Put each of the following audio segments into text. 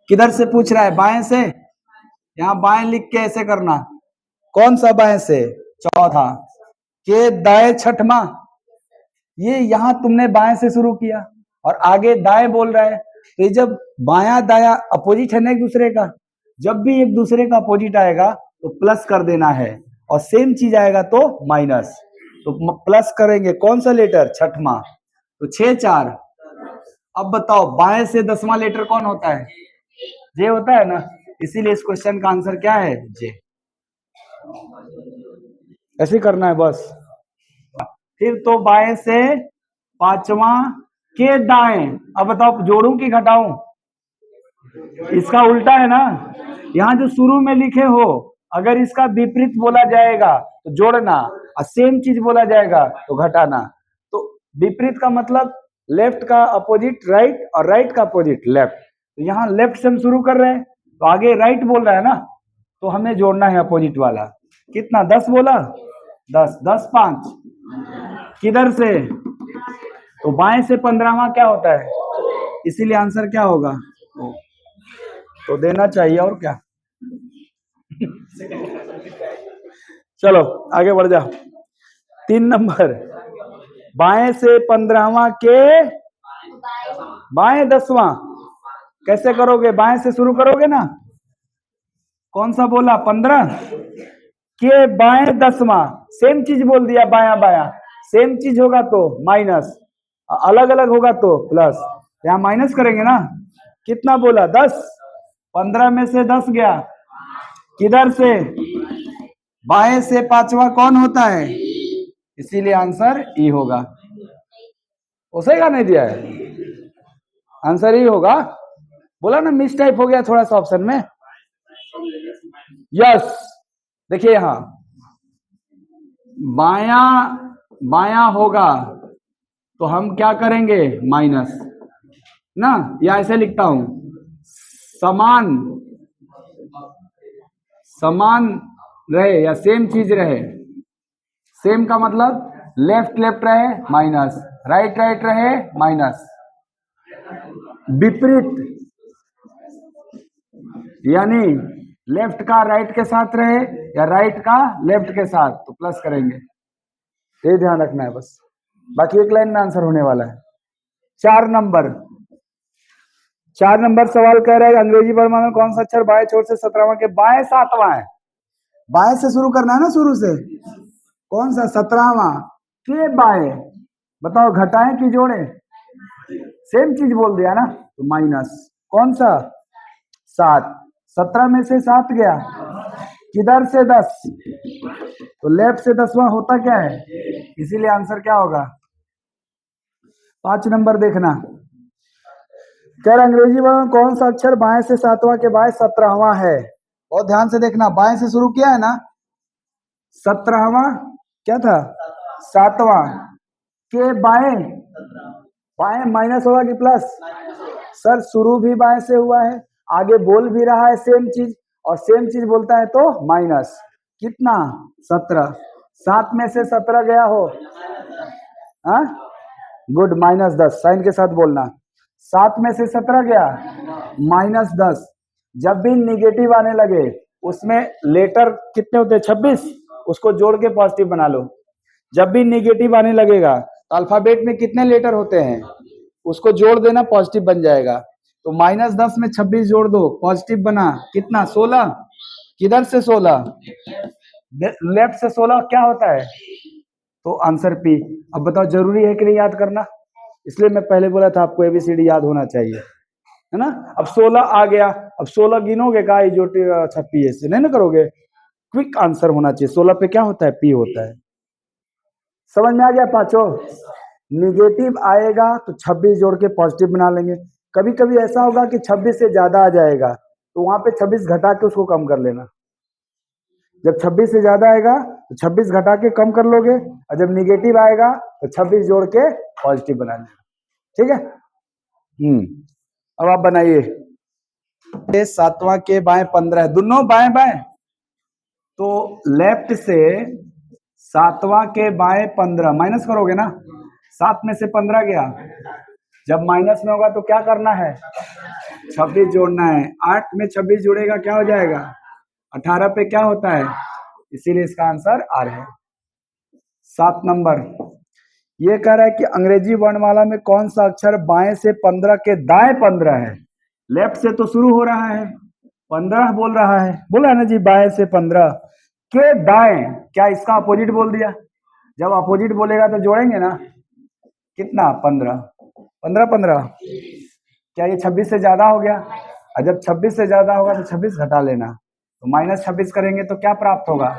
किधर से पूछ रहा है? बाएं से। यहाँ बाएं लिख के ऐसे करना। कौन सा बाएं से? चौथा। के दाएं छठवां। ये यहाँ तुमने बाएं से शुरू किया और आगे दाएं बोल रहा है, तो ये जब बायां दायां अपोजिट है ना एक दूसरे का, जब भी एक दूसरे का अपोजिट आएगा तो प्लस कर देना है और सेम चीज आएगा तो माइनस। तो प्लस करेंगे कौन सा लेटर? छठवां। तो 6 4। अब बताओ बाएं से 10वां लेटर कौन होता है? जे होता है ना, इसीलिए इस क्वेश्चन का आंसर क्या है? जे। ऐसे करना है बस। फिर तो बाएं से 5वां के दाएं। अब बताओ जोड़ूं कि घटाऊं? इसका उल्टा है ना, यहाँ जो शुरू में लिखे हो अगर इसका विपरीत बोला जाएगा तो जोड़ना और सेम चीज बोला जाएगा तो घटाना। तो विपरीत का मतलब लेफ्ट का अपोजिट राइट और राइट का अपोजिट लेफ्ट। तो यहाँ लेफ्ट से हम शुरू कर रहे हैं तो आगे राइट बोल रहा है ना, तो हमें जोड़ना है अपोजिट वाला। कितना? 10 बोला? 10 10 5 किधर से? तो बाएं से 15वां क्या होता है? इसीलिए आंसर क्या होगा? तो देना चाहिए और क्या। चलो आगे बढ़ जाओ। 3 नंबर, बाएं से 15वां के बाएं 10वां कैसे करोगे? बाएं से शुरू करोगे ना। कौन सा बोला? 15 के बाएं 10वां। सेम चीज बोल दिया, बायां बायां। सेम चीज होगा तो माइनस, अलग अलग होगा तो प्लस। यहाँ माइनस करेंगे ना। कितना बोला? 10। 15 में से 10 गया किधर से? बाएं से 5वां कौन होता है? इसीलिए आंसर ई होगा। उसेगा नहीं दिया है, आंसर ई होगा। बोला ना मिस टाइप हो गया थोड़ा सा ऑप्शन में। यस, देखिए यहां बायां बायां होगा तो हम क्या करेंगे? माइनस ना, या ऐसे लिखता हूं समान समान रहे या सेम चीज रहे। सेम का मतलब लेफ्ट लेफ्ट रहे माइनस, राइट राइट रहे माइनस। विपरीत यानी लेफ्ट का राइट के साथ रहे या राइट का लेफ्ट के साथ तो प्लस करेंगे। ये ध्यान रखना है बस, बाकी एक लाइन में आंसर होने वाला है। 4 नंबर सवाल कह रहा है अंग्रेजी वर्णमाला में कौन सा अक्षर बाएं छोर से 17वां के बाएं 7वां है? बाएं से शुरू करना है ना, शुरू से। कौन सा? 17वां के बाएं। बताओ घटाएं कि जोड़े? सेम चीज बोल दिया ना, तो माइनस। कौन सा? 7। 17 में से 7 गया किधर से? 10। तो लेफ्ट से 10वां होता क्या है? इसीलिए आंसर क्या होगा? 5 नंबर देखना, कह रहा अंग्रेजी में कौन सा अक्षर बाएं से 7वां के बाएं 17वां है? और ध्यान से देखना, बाएं से शुरू किया है ना, 17वां क्या था? 7वां के बाएं। बाएं माइनस होगा कि प्लस? सर शुरू भी बाएं से हुआ है, आगे बोल भी रहा है सेम चीज, और सेम चीज बोलता है तो माइनस। कितना? 17। 7 में से 17 गया हो, हाँ गुड, -10 साइन के साथ बोलना। 7 में से 17 गया -10। जब भी निगेटिव आने लगे उसमें लेटर कितने होते हैं? 26। उसको जोड़ के पॉजिटिव बना लो। जब भी निगेटिव आने लगेगा तो अल्फाबेट में कितने लेटर होते हैं? उसको जोड़ देना, पॉजिटिव बन जाएगा। तो -10 में 26 जोड़ दो, पॉजिटिव बना। कितना? 16। किधर से 16? लेफ्ट से 16 क्या होता है? तो आंसर पी। अब बताओ जरूरी है कि नहीं याद करना? इसलिए मैं पहले बोला था आपको एबीसीडी याद होना चाहिए, है ना। अब 16 आ गया, अब 16 गिनोगे का? जो 26 ऐसे नहीं ना करोगे, क्विक आंसर होना चाहिए। 16 पे क्या होता है? पी होता है। समझ में आ गया पांचों? निगेटिव आएगा तो 26 जोड़ के पॉजिटिव बना लेंगे। कभी कभी ऐसा होगा कि 26 से ज्यादा आ जाएगा तो वहां पे 26 घटा के उसको कम कर लेना। जब 26 से ज्यादा आएगा तो 26 घटा के कम कर लोगे, और जब निगेटिव आएगा तो 26 जोड़ के पॉजिटिव बना लेना। ठीक है। अब आप बनाइए। 7वां के बाएं 15 है, दोनों बाएं बाएं, तो लेफ्ट से 7वां के बाएं 15 माइनस करोगे ना। 7 में से 15 गया, जब माइनस में होगा तो क्या करना है? 26 जोड़ना है, 8 में 26 जुड़ेगा क्या हो जाएगा 18 पे क्या होता है, इसीलिए इसका आंसर आर है। 7 नंबर ये कह रहा है कि अंग्रेजी वर्णमाला में कौन सा अक्षर बाएं से 15 के दाएं 15 है। लेफ्ट से तो शुरू हो रहा है, 15 बोल रहा है, बोला है ना जी, बाएं से 15 के दाएं, क्या इसका अपोजिट बोल दिया। जब अपोजिट बोलेगा तो जोड़ेंगे ना, कितना 15 15 15, क्या ये 26 से ज्यादा हो गया, और जब 26 से ज्यादा होगा तो 26 घटा लेना, तो -26 करेंगे तो क्या प्राप्त होगा।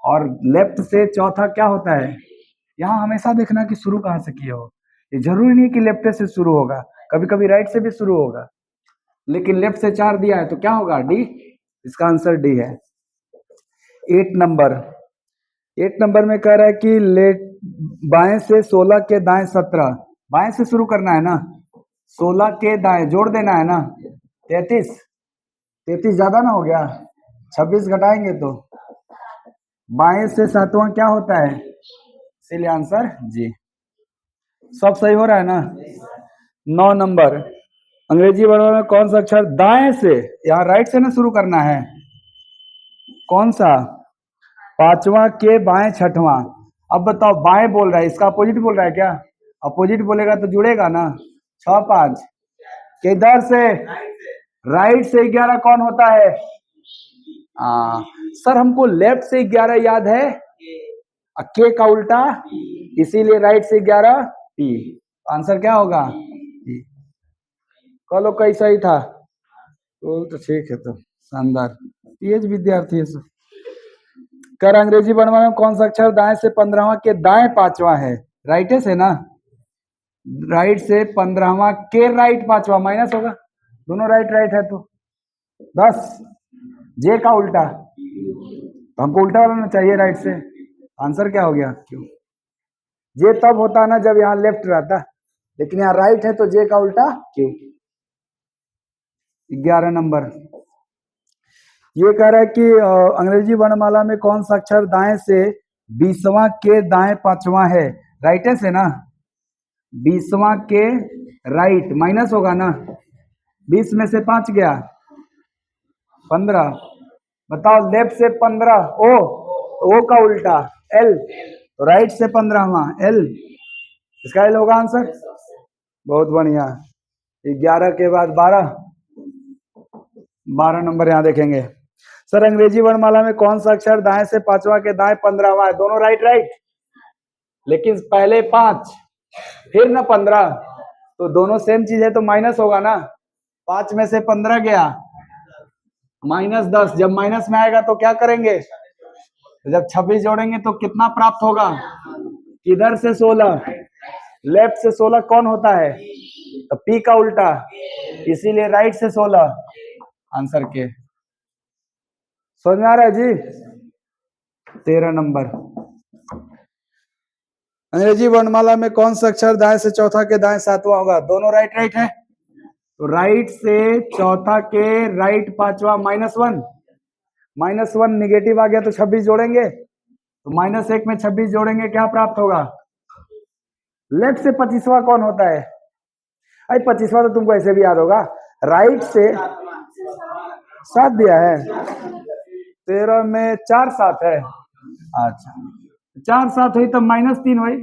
और लेफ्ट से चौथा क्या होता है, यहाँ हमेशा देखना कि शुरू कहाँ से किए हो, ये जरूरी नहीं कि लेफ्ट से शुरू होगा, कभी कभी राइट से भी शुरू होगा, लेकिन लेफ्ट से 4 दिया है तो क्या होगा डी, इसका आंसर डी है। 8 नंबर में कह रहा है कि बाएं से 16 के दाएं 17, बाएं से शुरू करना है ना, 16 के दाएं जोड़ देना है ना, 33 ज्यादा ना हो गया, 26 घटाएंगे तो बाएं से 7वां क्या होता है, इसलिए आंसर जी। सब सही हो रहा है ना। 9 नंबर अंग्रेजी वर्णमाला में कौन सा अक्षर दाएं से, यहाँ राइट से ना शुरू करना है, कौन सा, 5वां के बाएं 6वां। अब बताओ बाएं बोल रहा है, इसका अपोजिट बोल रहा है क्या, अपोजिट बोलेगा तो जुड़ेगा ना, 6 5 किधर से, राइट से 11 कौन होता है, सर हमको लेफ्ट से 11 याद है, के का उल्टा, इसीलिए राइट से 11 पी, आंसर क्या होगा पी। कलो कैसा ही था, तो ठीक है, तो शानदार, तेज विद्यार्थी है सब। कर अंग्रेजी वर्णमाला में कौन सा अक्षर दाएं से 15वां के दाएं 5वां है, राइट से ना, राइट से 15वां के राइट 5वां माइनस होगा, दोनों राइट है तो 10, जे का उल्टा, तो हमको उल्टा वाला चाहिए राइट से, आंसर क्या हो गया क्यों, जे तब होता ना जब यहाँ लेफ्ट रहता, लेकिन यहाँ राइट है तो जे का उल्टा क्यों। 11 नंबर ये कह रहा है कि अंग्रेजी वर्णमाला में कौन सा अक्षर दाएं से 20वां के दाएं 5वां है, राइट से ना, 20वां के राइट माइनस होगा ना, 20 में से 5 गया 15, बताओ लेफ्ट से 15 ओ का उल्टा एल, तो राइट से 15वां एल, इसका एल होगा आंसर। बहुत बढ़िया। 11 के बाद 12 नंबर यहाँ देखेंगे। सर अंग्रेजी वर्णमाला में कौन सा अक्षर दाएं से 5वां के दाएं 15वां है, दोनों राइट, लेकिन पहले 5 फिर ना 15, तो दोनों सेम चीज है तो माइनस होगा ना, 5 में से 15 गया -10, जब माइनस में आएगा तो क्या करेंगे, जब 26 जोड़ेंगे तो कितना प्राप्त होगा, किधर से 16, लेफ्ट से 16 कौन होता है, तो पी का उल्टा, इसीलिए राइट से 16 आंसर के। समझ में आ रहा है जी। 13 नंबर अंग्रेजी वर्णमाला में कौन सा अक्षर दाएं से चौथा के दाएं 7वां होगा, दोनों राइट है, तो राइट से चौथा के राइट 5वां -1 निगेटिव आ गया तो 26 जोड़ेंगे, तो -1 में 26 जोड़ेंगे क्या प्राप्त होगा, लेफ्ट से 25वां कौन होता है, अरे 25वां तो तुमको ऐसे भी याद होगा, राइट से 7 दिया है, 13 में 4 7 है, अच्छा 4 7 हुई तो -3 हुई,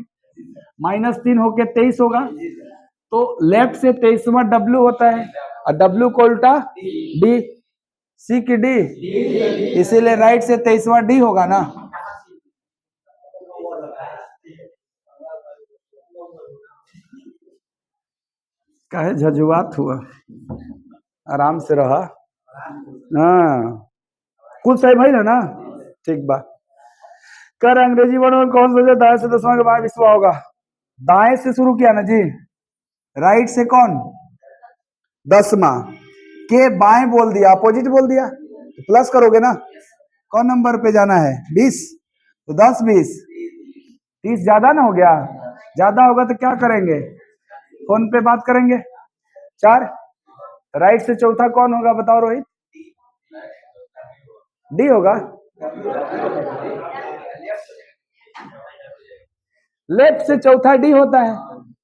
-3 होके 23 होगा, तो लेफ्ट से 23वां डब्ल्यू होता है, और डब्ल्यू को उल्टा डी, सी की डी, इसीलिए राइट से 23वां डी होगा ना। काहे झजुआत हुआ, आराम से रहा, हाँ कुछ सही भाई ना, ठीक बा। कर अंग्रेजी वर्ड में कौन सा दाएं से 10वां के बाद 20वां होगा, दाएं से शुरू किया ना जी, राइट से कौन 10वां के बाएं बोल दिया, अपोजिट बोल दिया, तो प्लस करोगे ना, कौन नंबर पे जाना है 20, तो 10 20 30 ज्यादा ना हो गया, ज्यादा होगा तो क्या करेंगे, फोन पे बात करेंगे 4, राइट से चौथा कौन होगा बताओ रोहित, डी होगा, लेफ्ट से चौथा डी होता है,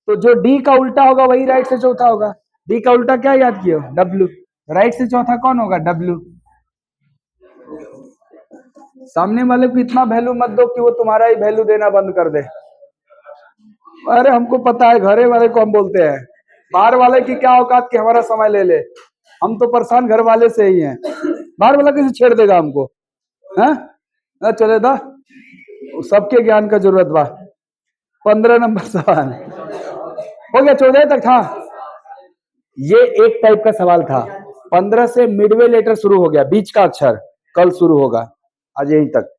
तो जो डी का उल्टा होगा वही राइट से चौथा होगा, डी का उल्टा क्या याद किए? डब्ल्यू। राइट से चौथा कौन होगा? डब्ल्यू। सामने वाले को इतना वैल्यू मत दो कि वो तुम्हारा ही वैल्यू देना बंद कर दे। अरे हमको पता है, घरे वाले को हम बोलते हैं, बाहर वाले की क्या औकात कि हमारा समय ले ले। हम तो परेशान घर वाले से ही हैं, बाहर वाला कैसे छेड़ देगा हमको? है चले दा, सबके ज्ञान का जरूरत बा। 15 नंबर सवाल हो गया, 14 तक था। ये एक टाइप का सवाल था। 15 से मिडवे लेटर शुरू हो गया, बीच का अक्षर कल शुरू होगा, आज यहीं तक।